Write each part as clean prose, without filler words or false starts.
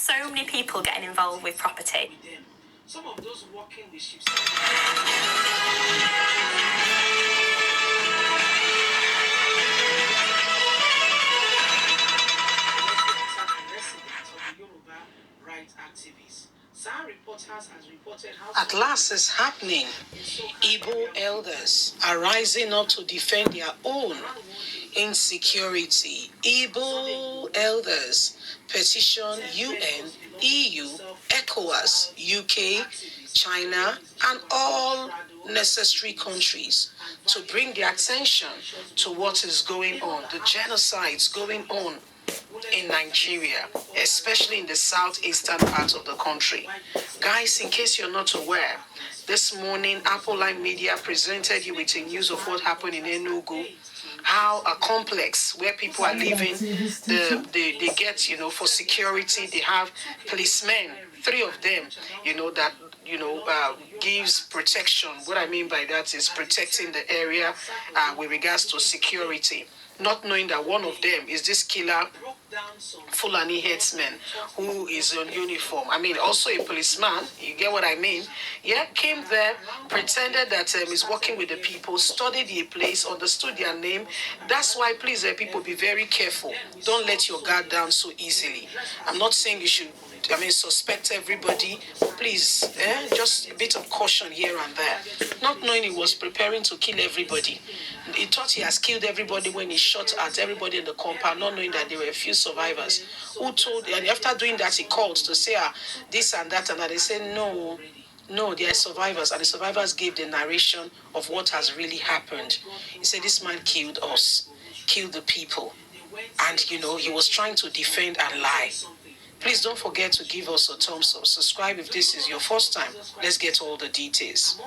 so many people getting involved with property. Some of those working with ships. At last it's happening. Igbo elders are rising up to defend their own insecurity. Igbo elders petition UN, EU, ECOWAS, UK, China, and all necessary countries to bring their attention to what is going on, the genocides going on in Nigeria, especially in the southeastern part of the country. Guys, in case you're not aware, this morning Apple Line Media presented you with a news of what happened in Enugu. How a complex where people are living, they get, for security, they have policemen, 3 of them, that gives protection. What I mean by that is protecting the area with regards to security, not knowing that one of them is this killer Fulani headsman who is on uniform. I mean, also a policeman, you get what I mean? Yeah, came there, pretended that he's working with the people, studied the place, understood their name. That's why, please, people, be very careful. Don't let your guard down so easily. I'm not saying you should suspect everybody. Please, just a bit of caution here and there. Not knowing he was preparing to kill everybody. He thought he has killed everybody when he shot at everybody in the compound, not knowing that there were a few survivors. Who told, and after doing that, he called to say, this and that, and that. They said, no, they are survivors. And the survivors gave the narration of what has really happened. He said, this man killed us, killed the people. And, he was trying to defend and lie. Please don't forget to give us a thumbs up. Subscribe if this is your first time. Let's get all the details.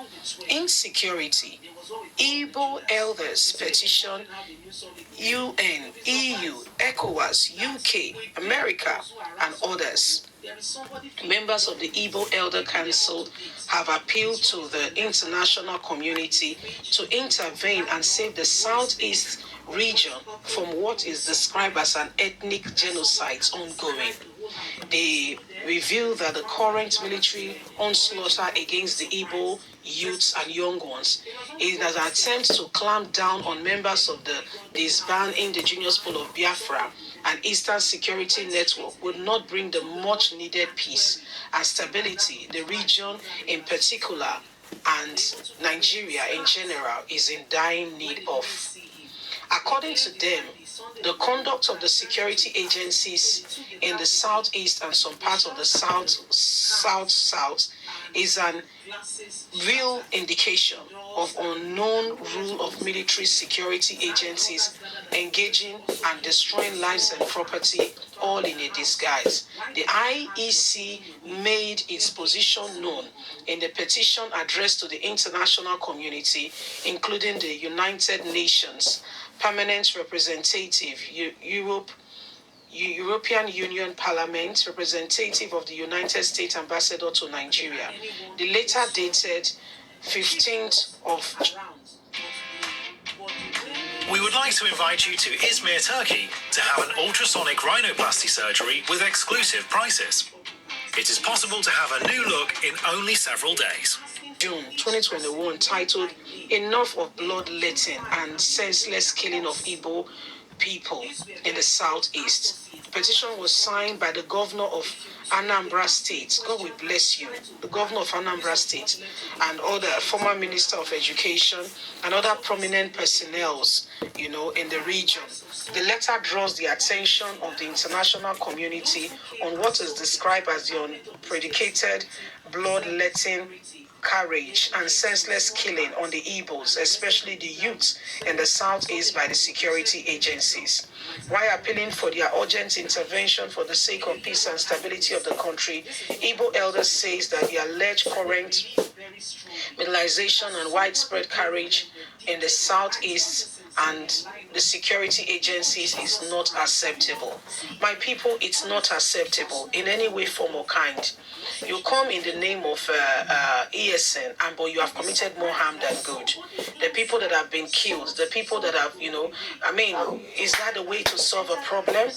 Insecurity. Igbo elders petition UN, EU, ECOWAS, UK, America, and others. Members of the Igbo Elder Council have appealed to the international community to intervene and save the Southeast region from what is described as an ethnic genocide ongoing. They reveal that the current military onslaught against the Igbo youths and young ones is an attempt to clamp down on members of the disbanded indigenous people of Biafra and Eastern Security Network would not bring the much-needed peace and stability the region in particular and Nigeria in general is in dire need of. According to them, the conduct of the security agencies in the southeast and some parts of the south is an real indication of unknown rule of military security agencies engaging and destroying lives and property, all in a disguise. The IEC made its position known in the petition addressed to the international community, including the United Nations Permanent Representative, European Union Parliament, representative of the United States Ambassador to Nigeria. The letter dated 15th of We would like to invite you to Izmir, Turkey, to have an ultrasonic rhinoplasty surgery with exclusive prices. It is possible to have a new look in only several days. June 2021, titled Enough of Bloodletting and Senseless Killing of Igbo People in the Southeast. The petition was signed by the governor of Anambra State. God will bless you. The governor of Anambra State and other former minister of education and other prominent personnel, in the region. The letter draws the attention of the international community on what is described as the unpredicated bloodletting, carnage and senseless killing on the Igbos, especially the youths in the southeast by the security agencies. While appealing for their urgent intervention for the sake of peace and stability of the country, Igbo elders says that the alleged current militarization and widespread carnage in the southeast and the security agencies is not acceptable. My people, it's not acceptable in any way, form, or kind. You come in the name of ESN, but you have committed more harm than good. The people that have been killed, the people that have, is that the way to solve a problem?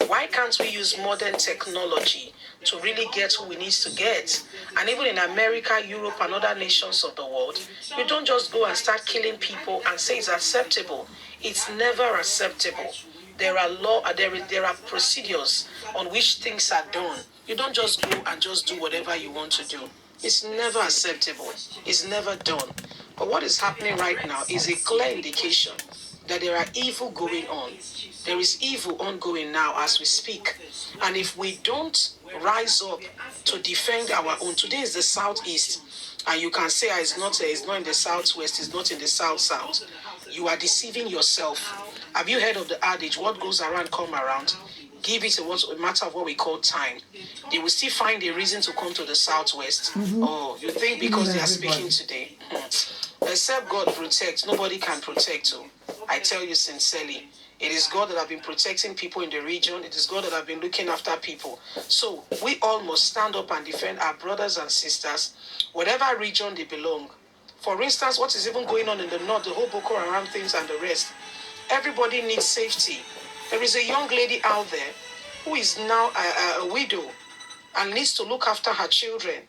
Why can't we use modern technology to really get who we need to get? And even in America, Europe, and other nations of the world, you don't just go and start killing people and say it's acceptable. It's never acceptable. There are procedures on which things are done. You don't just go and just do whatever you want to do. It's never acceptable. It's never done. But what is happening right now is a clear indication that there are evil going on. There is evil ongoing now as we speak. And if we don't rise up to defend our own, today is the southeast, and you can say it's not in the southwest, it's not in the south. You are deceiving yourself. Have you heard of the adage, what goes around come around? Give it a matter of what we call time. They will still find a reason to come to the southwest. Oh, you think because they are speaking today? Except God protects, nobody can protect you. I tell you sincerely, it is God that have been protecting people in the region. It is God that have been looking after people. So we all must stand up and defend our brothers and sisters, whatever region they belong. For instance, what is even going on in the north, the whole Boko Haram things and the rest. Everybody needs safety. There is a young lady out there who is now a widow and needs to look after her children.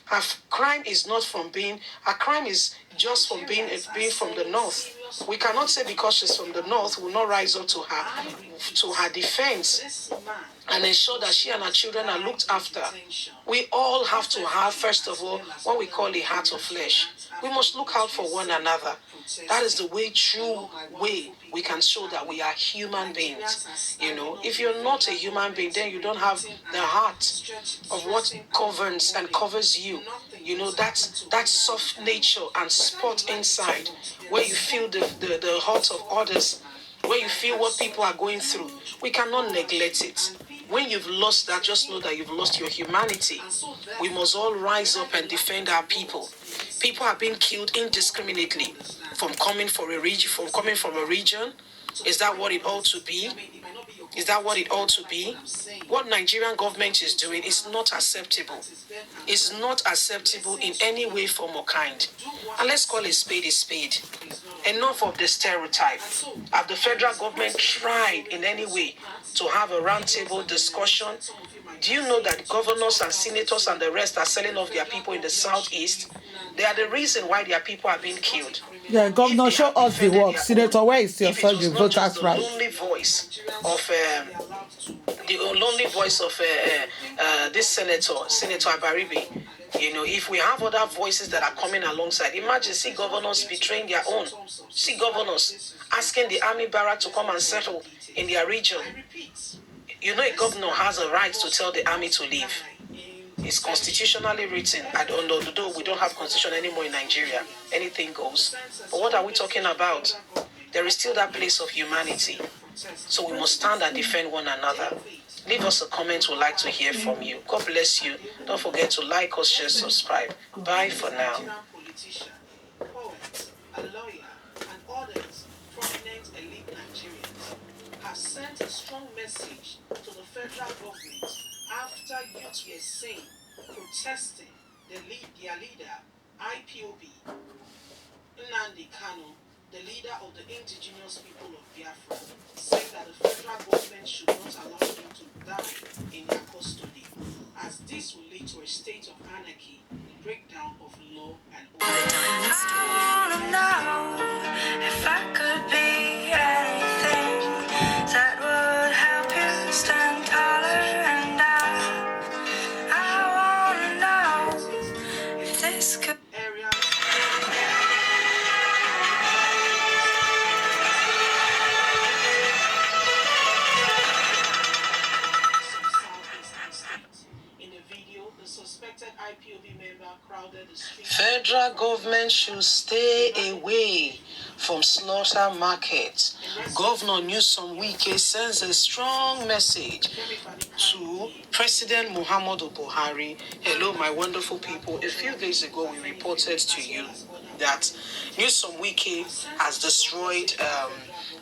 Her crime is not from being, her crime is just from being from the north. We cannot say because she's from the north, will not rise up to her defense and ensure that she and her children are looked after. We all have to have, first of all, what we call a heart of flesh. We must look out for one another. That is the true way we can show that we are human beings. You know, if you're not a human being, then you don't have the heart of what governs and covers you. You know, that soft nature and spot inside where you feel the heart of others, where you feel what people are going through. We cannot neglect it. When you've lost that, just know that you've lost your humanity. We must all rise up and defend our people. People are being killed indiscriminately from coming from a region. Is that what it ought to be? Is that what it ought to be? What Nigerian government is doing is not acceptable. It's not acceptable in any way, form, or kind. And let's call a spade a spade. Enough of the stereotype. Have the federal government tried in any way to have a roundtable discussion? Do you know that governors and senators and the rest are selling off their people in the southeast? They are the reason why their people are being killed. Yeah, Governor, show us the work. Senator, where is your son? You vote us right. The lonely voice of this Senator Abaribe. You know, if we have other voices that are coming alongside, imagine, see governors betraying their own. See governors asking the army barrack to come and settle in their region. You know, a governor has a right to tell the army to leave. It's constitutionally written. I don't know, though we don't have constitution anymore in Nigeria. Anything goes. But what are we talking about? There is still that place of humanity. So we must stand and defend one another. Leave us a comment. We'd like to hear from you. God bless you. Don't forget to like us, share, subscribe. Bye for now. A lawyer and others, prominent elite Nigerians, have sent a strong message to the federal government after youth were seen protesting their leader, IPOB, Nnamdi Kanu, the leader of the indigenous people of Biafra, saying that the federal government should not allow them to die in their custody, as this will lead to a state of anarchy, breakdown of law and order. I wanna know if I could be anything that would help you stand taller and I wanna know if this could. Federal government should stay away from slaughter markets. Governor Newsom Wike sends a strong message to President Muhammadu Buhari. Hello, my wonderful people. A few days ago, we reported to you that Newsom Wike has destroyed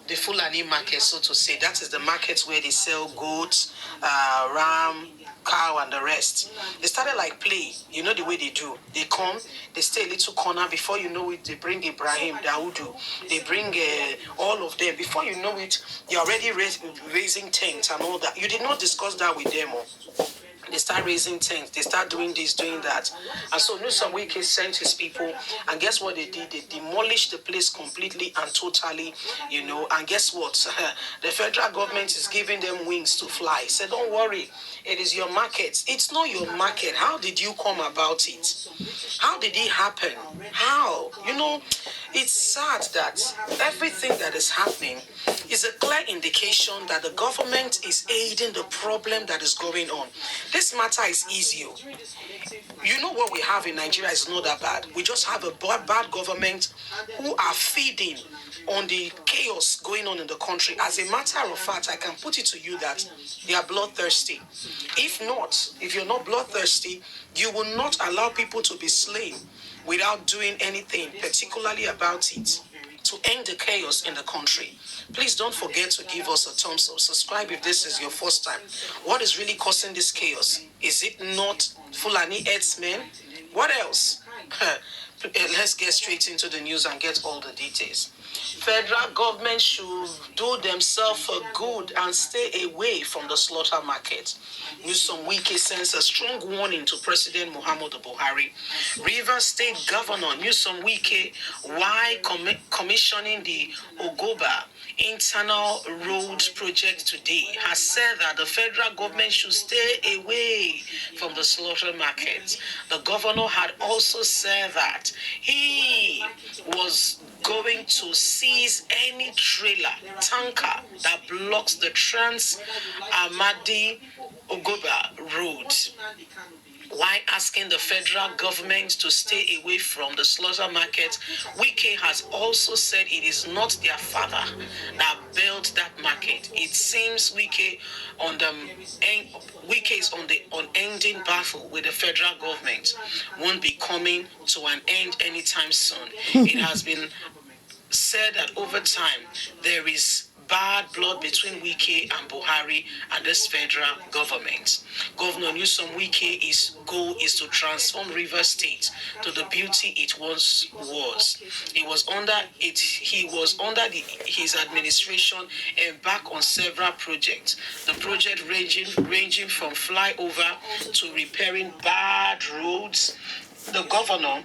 the Fulani market, so to say. That is the market where they sell goats, ram, cow and the rest. They started like play. You know the way they do. They come, they stay a little corner. Before you know it, they bring Ibrahim, Daudu. They bring all of them. Before you know it, you're already raising tents and all that. You did not discuss that with them. They start raising tents. They start doing this, doing that. And so Newsom Wike sent his people. And guess what they did? They demolished the place completely and totally, you know. And guess what? The federal government is giving them wings to fly. So don't worry. It is your market. It's not your market. How did you come about it? How did it happen? How? You know, it's sad that everything that is happening is a clear indication that the government is aiding the problem that is going on. This matter is easy. You know what we have in Nigeria is not that bad. We just have a bad government who are feeding on the chaos going on in the country. As a matter of fact, I can put it to you that they are bloodthirsty. If not, if you're not bloodthirsty, you will not allow people to be slain without doing anything particularly about it to end the chaos in the country. Please don't forget to give us a thumbs up. Subscribe if this is your first time. What is really causing this chaos? Is it not Fulani herdsmen? What else? Let's get straight into the news and get all the details. Federal government should do themselves a good and stay away from the slaughter market. Newsom Wike sends a strong warning to President Muhammadu Buhari. Rivers State Governor Newsom Wike, while commissioning the Ogoba internal road project today, has said that the federal government should stay away from the slaughter market. The governor had also said that he was going to seize any trailer, tanker that blocks the Trans-Amadi Ogoba road, while asking the federal government to stay away from the slaughter market. Wike has also said it is not their father that built that market. It seems Wike is on the unending battle with the federal government. Won't be coming to an end anytime soon. It has been said that over time there is bad blood between Wike and Buhari and this federal government. Governor Newsom Wike's goal is to transform Rivers State to the beauty it once was. He was under his administration embarked on several projects. The project ranging from flyover to repairing bad roads. The governor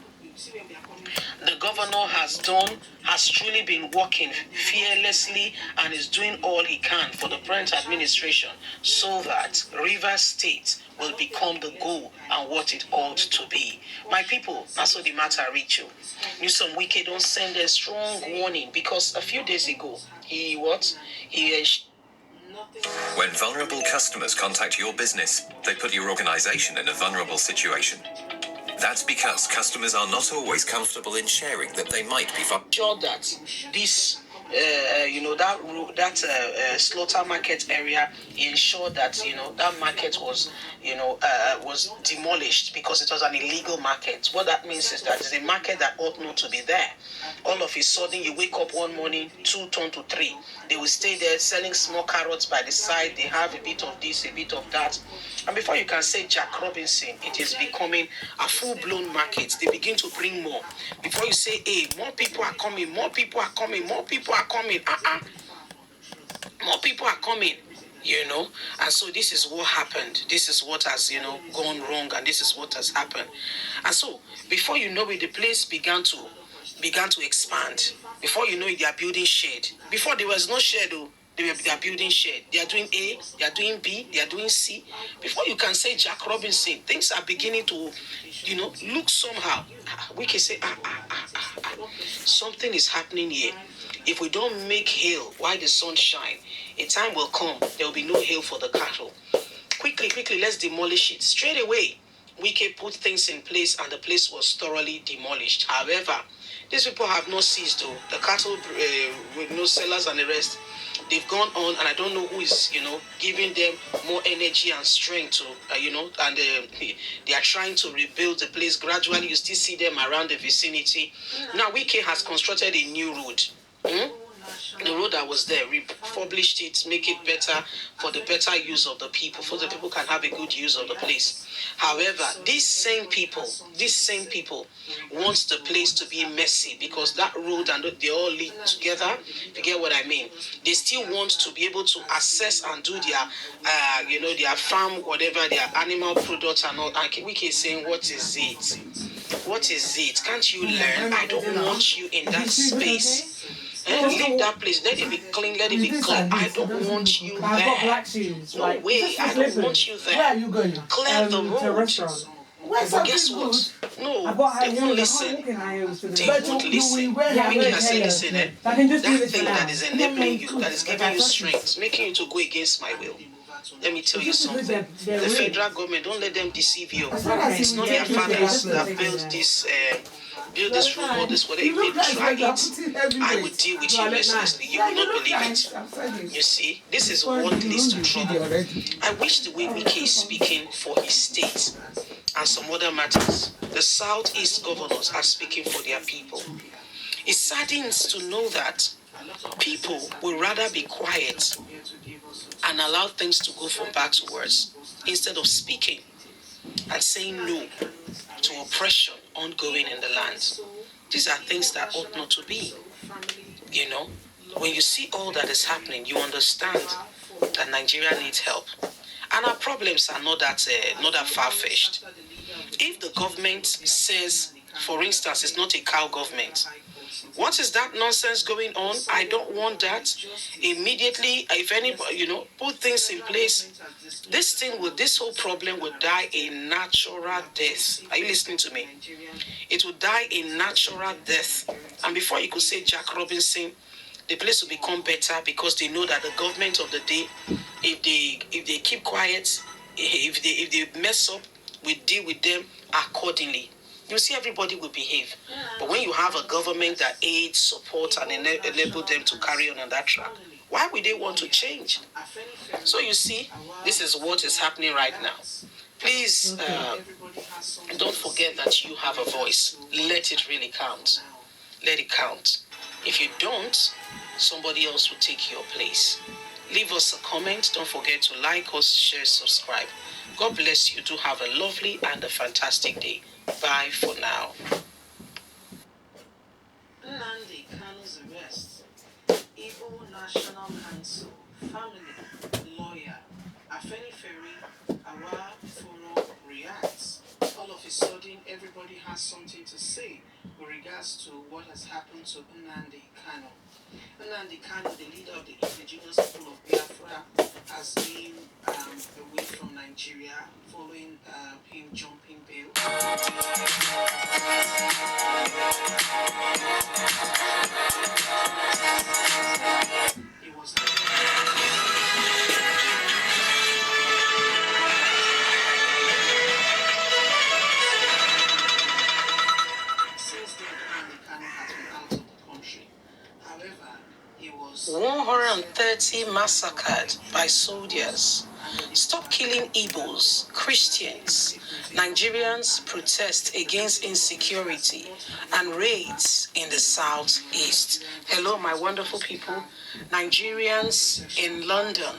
has truly been working fearlessly and is doing all he can for the current administration so that Rivers State will become the goal and what it ought to be. My people, that's what the matter reach you. Newsom Wike don't send a strong warning because a few days ago, When vulnerable customers contact your business, they put your organization in a vulnerable situation. That's because customers are not always comfortable in sharing that they might be sure that this slaughter market area ensured that that market was demolished because it was an illegal market. What that means is that it's a market that ought not to be there. All of a sudden you wake up one morning, 2 turn to 3. They will stay there selling small carrots by the side. They have a bit of this, a bit of that. And before you can say Jack Robinson, it is becoming a full-blown market. They begin to bring more. Before you say, hey, more people are coming, more people are coming, more people are coming. More people are coming, And so this is what happened. This is what has, gone wrong, and this is what has happened. And so before you know it, the place began to expand. Before you know it, they are building shed. Before there was no shed, though. They are building shed. They are doing A, they are doing B, they are doing C. Before you can say Jack Robinson, things are beginning to, look somehow. We can say, something is happening here. If we don't make hail while the sun shines, a time will come, there will be no hail for the cattle. Quickly, let's demolish it. Straight away, Wike put things in place and the place was thoroughly demolished. However, these people have not ceased though. The cattle with no sellers and the rest, they've gone on, and I don't know who is, giving them more energy and strength to, and they are trying to rebuild the place. Gradually, you still see them around the vicinity. Now, Wike has constructed a new road. The road that was there, republished it, make it better for the better use of the people, for the people can have a good use of the place. However, these same people want the place to be messy because that road and they all lead together. You get what I mean? They still want to be able to access and do their, their farm, whatever, their animal products and all. And we keep saying, what is it? What is it? Can't you learn? I don't want you in that space. Leave that place. Let it be clean. Let it be clean. I don't want you there. No way. I don't want you there. Where are you going? Clear the road. But guess what? No, they won't listen. They won't listen. When you say listen, that thing that is enabling you, that is giving you strength, making you to go against my will. Let me tell you something. The federal government, don't let them deceive you. It's not their fathers that built this room or this whatever. If they try it, I will deal with you mercilessly. You will not believe it. You see, this is what leads to trouble. I wish the way Wike is speaking for his state and some other matters, the Southeast governors are speaking for their people. It saddens to know that people would rather be quiet and allow things to go from bad to worse instead of speaking and saying no to oppression ongoing in the land. These are things that ought not to be. When you see all that is happening, you understand that Nigeria needs help. And our problems are not that far-fetched. If the government says, for instance, it's not a cow government, what is that nonsense going on? I don't want that. Immediately, if anybody, put things in place, this whole problem will die a natural death. Are you listening to me? It will die a natural death. And before you could say Jack Robinson, the place will become better because they know that the government of the day, if they keep quiet, if they mess up, we deal with them accordingly. You see, everybody will behave. But when you have a government that aids, supports, and enable them to carry on that track, why would they want to change? So you see, this is what is happening right now. Please don't forget that you have a voice. Let it really count. Let it count. If you don't, somebody else will take your place. Leave us a comment. Don't forget to like us, share, subscribe. God bless you. Do have a lovely and a fantastic day. Bye for now. Nnamdi Kanu's arrest. Igbo National Council, family, lawyer, Afenifere, Awa Foro reacts. All of a sudden, everybody has something to say with regards to what has happened to Nnamdi Kanu. Nnamdi Kanu, the leader of the indigenous people of Biafra, has been away from Nigeria following him jumping bail. He was since then, Nnamdi Kanu has been out of the country. However, he was 130 massacred by soldiers. Stop killing Igbos, Christians. Nigerians protest against insecurity and raids in the southeast. Hello, my wonderful people. Nigerians in London,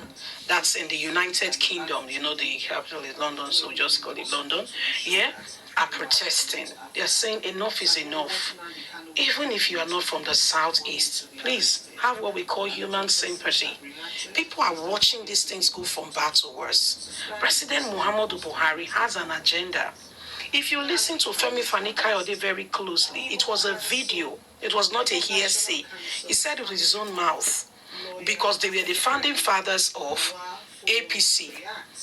that's in the United Kingdom, the capital is London, so we just call it London, are protesting. They're saying enough is enough. Even if you are not from the southeast, please have what we call human sympathy. People are watching these things go from bad to worse. President Muhammadu Buhari has an agenda. If you listen to Femi Fani-Kayode very closely, it was a video. It was not a hearsay. He said it with his own mouth because they were the founding fathers of APC.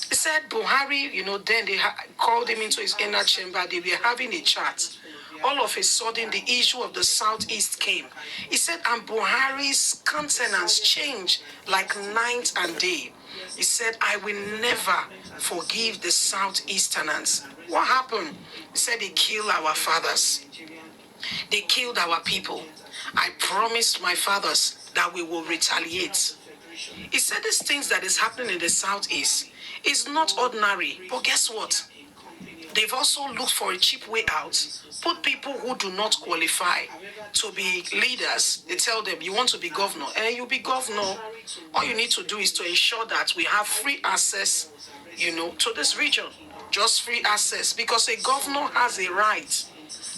He said Buhari, then they called him into his inner chamber. They were having a chat. All of a sudden, the issue of the Southeast came. He said, and Buhari's countenance changed like night and day. He said, I will never forgive the Southeasterners. What happened? He said, they killed our fathers. They killed our people. I promised my fathers that we will retaliate. He said these things that is happening in the Southeast is not ordinary. But guess what? They've also looked for a cheap way out, put people who do not qualify to be leaders. They tell them, you want to be governor, and you'll be governor. All you need to do is to ensure that we have free access, to this region. Just free access, because a governor has a right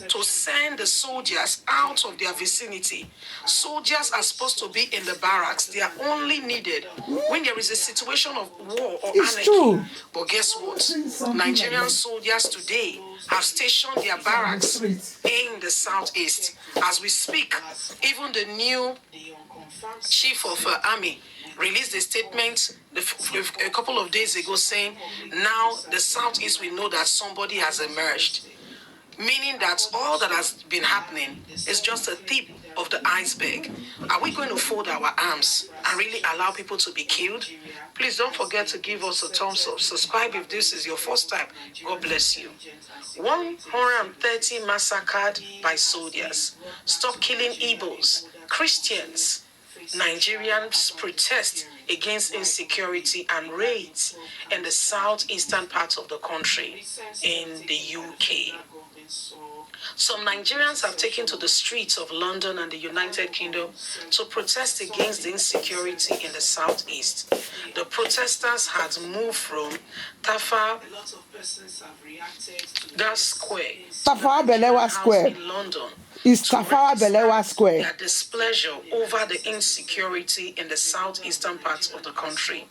to send the soldiers out of their vicinity. Soldiers are supposed to be in the barracks. They are only needed when there is a situation of war or anarchy. True. But guess what? Nigerian soldiers today have stationed their barracks in the southeast. As we speak, even the new chief of army released a statement a couple of days ago saying, now the southeast, we know that somebody has emerged. Meaning that all that has been happening is just a tip of the iceberg. Are we going to fold our arms and really allow people to be killed? Please don't forget to give us a thumbs up. Subscribe if this is your first time. God bless you. 130 massacred by soldiers. Stop killing Igbos, Christians. Nigerians protest against insecurity and raids in the southeastern part of the country in the UK. Some Nigerians have taken to the streets of London and the United Kingdom to protest against the insecurity in the southeast. The protesters had moved from Tafa Balewa Square in London. It's Tafawa Balewa Square. Their displeasure over the insecurity in the southeastern parts of the country.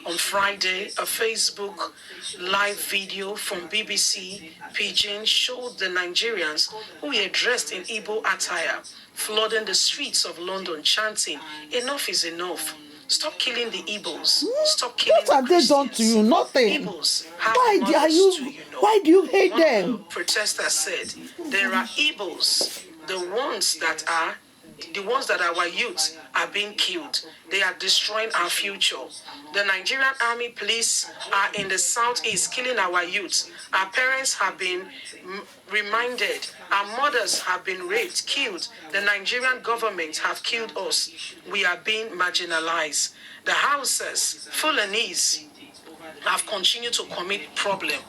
On Friday, a Facebook live video from BBC Pidgin showed the Nigerians who were dressed in Igbo attire flooding the streets of London chanting, "Enough is enough. Stop killing the Igbos. Stop killing What have they done to you? Nothing. Why do you hate them? Protesters said there are Igbos, the ones that our youth are being killed. They are destroying our future. The Nigerian Army police are in the southeast killing our youth. Our parents have been reminded. Our mothers have been raped, killed. The Nigerian government have killed us. We are being marginalized. The Hausas, Fulanese, have continued to commit problem.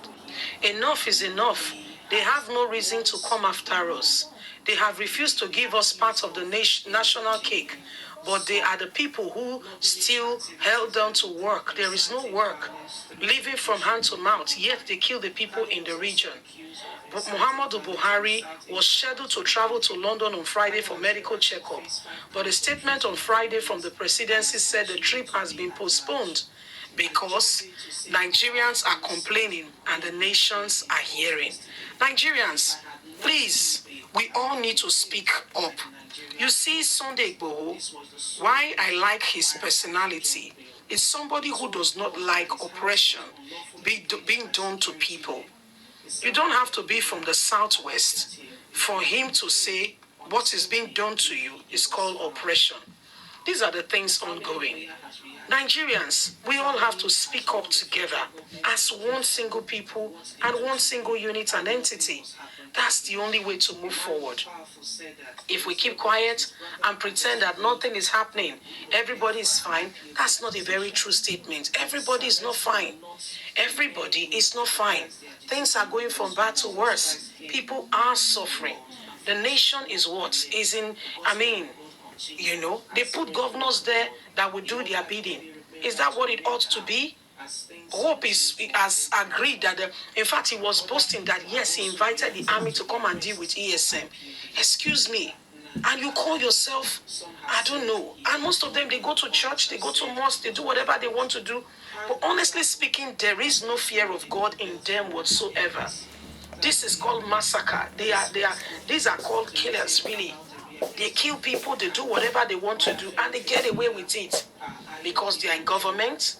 Enough is enough. They have no reason to come after us. They have refused to give us part of the national cake, but they are the people who still held on to work. There is no work, living from hand to mouth, yet they kill the people in the region. But Muhammadu Buhari was scheduled to travel to London on Friday for medical checkup, but a statement on Friday from the presidency said the trip has been postponed because Nigerians are complaining and the nations are hearing. Nigerians, please, we all need to speak up. You see, Sunday Igboho, why I like his personality, is somebody who does not like oppression being done to people. You don't have to be from the southwest for him to say what is being done to you is called oppression. These are the things ongoing. Nigerians, we all have to speak up together as one single people and one single unit and entity. That's the only way to move forward. If we keep quiet and pretend that nothing is happening, everybody is fine, that's not a very true statement. Everybody is not fine. Everybody is not fine. Things are going from bad to worse. People are suffering. The nation is they put governors there that will do their bidding. Is that what it ought to be? Hope has agreed that, in fact, he was boasting that, yes, he invited the army to come and deal with ESM. Excuse me. And you call yourself, I don't know. And most of them, they go to church, they go to mosque, they do whatever they want to do. But honestly speaking, there is no fear of God in them whatsoever. This is called massacre. These are called killers, really. They kill people, they do whatever they want to do, and they get away with it. Because they are in government.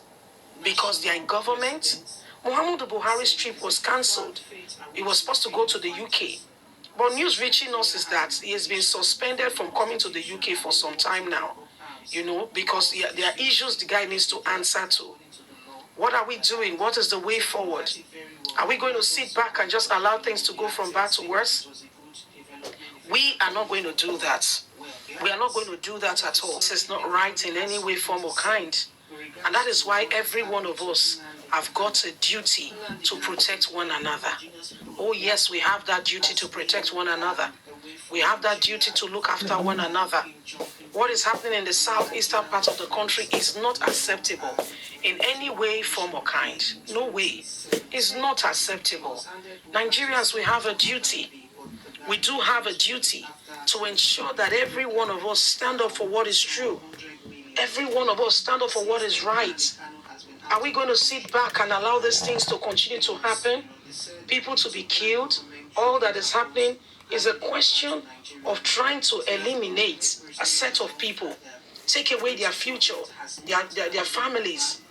Muhammadu Buhari's trip was cancelled. He was supposed to go to the UK. But news reaching us is that he has been suspended from coming to the UK for some time now. Because there are issues the guy needs to answer to. What are we doing? What is the way forward? Are we going to sit back and just allow things to go from bad to worse? We are not going to do that. We are not going to do that at all. This is not right in any way, form, or kind. And that is why every one of us have got a duty to protect one another. Oh yes, we have that duty to protect one another. We have that duty to look after one another. What is happening in the southeastern part of the country is not acceptable in any way, form, or kind. No way. It's not acceptable. Nigerians, we have a duty. We do have a duty to ensure that every one of us stand up for what is true. Every one of us stand up for what is right. Are we going to sit back and allow these things to continue to happen? People to be killed? All that is happening is a question of trying to eliminate a set of people, take away their future, their families,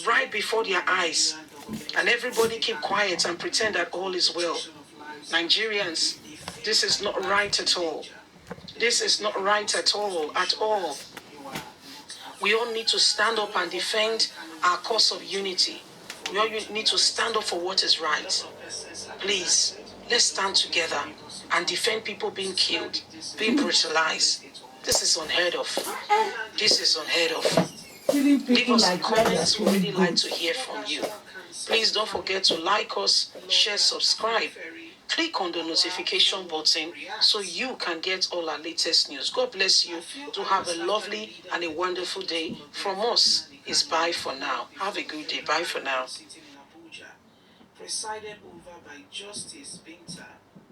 right before their eyes. And everybody keep quiet and pretend that all is well. Nigerians, this is not right at all. This is not right at all, at all. We all need to stand up and defend our cause of unity. We all need to stand up for what is right. Please, let's stand together and defend people being killed, being brutalized. This is unheard of. This is unheard of. Leave us comments. We really like to hear from you. Please don't forget to like us, share, subscribe. Click on the notification button so you can get all our latest news. God bless you. Do have a lovely and a wonderful day. From us, it's bye for now. Have a good day. Bye for now. Presided over by Justice Binta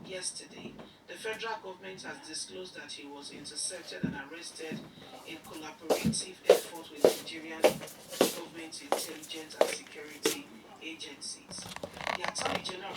yesterday, the federal government has disclosed that he was intercepted and arrested in collaborative effort with Nigerian government intelligence and security agencies. The Attorney General